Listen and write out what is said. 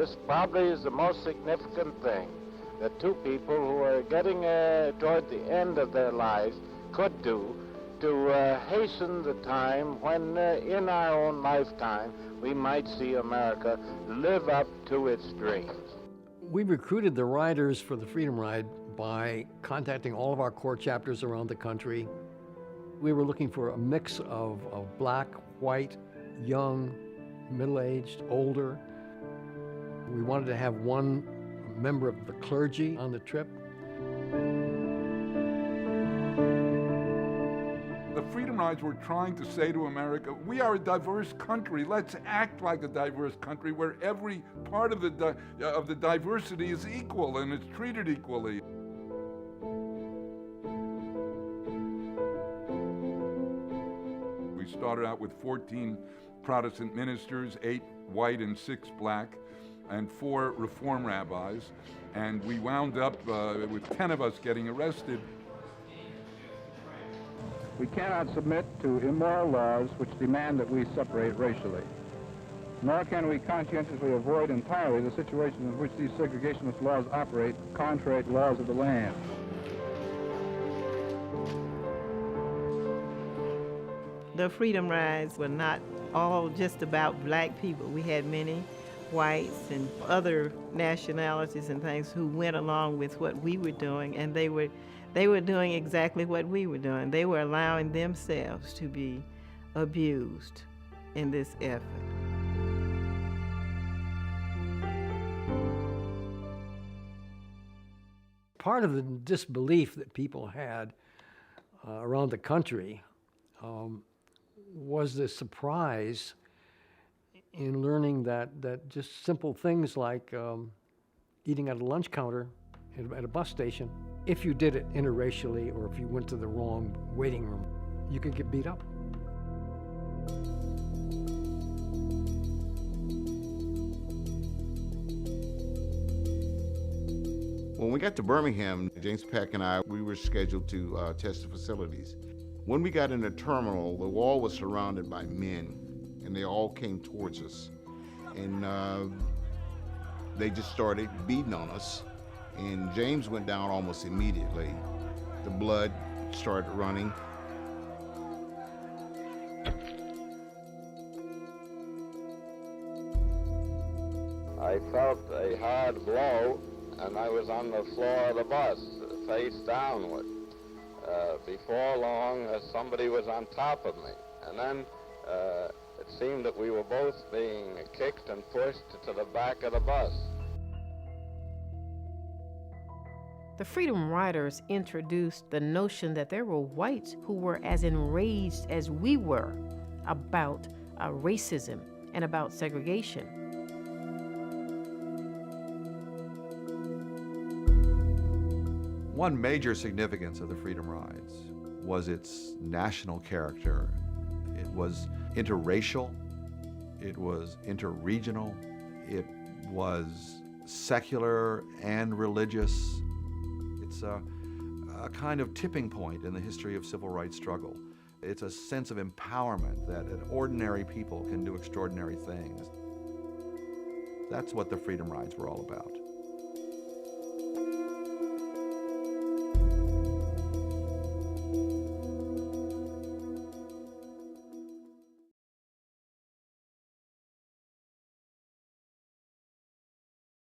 this probably is the most significant thing that two people who are getting toward the end of their lives could do to hasten the time when in our own lifetime we might see America live up to its dreams. We recruited the riders for the Freedom Ride by contacting all of our core chapters around the country. We were looking for a mix of black, white, young, middle-aged, older. We wanted to have one member of the clergy on the trip. The Freedom Rides were trying to say to America, we are a diverse country. Let's act like a diverse country where every part of the diversity is equal and it's treated equally. We started out with 14 Protestant ministers, 8 white and 6 black, and 4 Reform rabbis, and we wound up with 10 of us getting arrested. We cannot submit to immoral laws which demand that we separate racially. Nor can we conscientiously avoid entirely the situations in which these segregationist laws operate contrary to laws of the land. The Freedom Rides were not all just about black people. We had many whites and other nationalities and things who went along with what we were doing, and they were doing exactly what we were doing. They were allowing themselves to be abused in this effort. Part of the disbelief that people had around the country was the surprise in learning that just simple things like eating at a lunch counter at a bus station, if you did it interracially or if you went to the wrong waiting room, you could get beat up. When we got to Birmingham, James Peck and I, we were scheduled to test the facilities. When we got in the terminal, the wall was surrounded by men, and they all came towards us. And they just started beating on us. And James went down almost immediately. The blood started running. I felt a hard blow, and I was on the floor of the bus, face downward. Before long, somebody was on top of me, and then it seemed that we were both being kicked and pushed to the back of the bus. The Freedom Riders introduced the notion that there were whites who were as enraged as we were about racism and about segregation. One major significance of the Freedom Rides was its national character. It was interracial, it was interregional, it was secular and religious. It's a kind of tipping point in the history of civil rights struggle. It's a sense of empowerment that ordinary people can do extraordinary things. That's what the Freedom Rides were all about.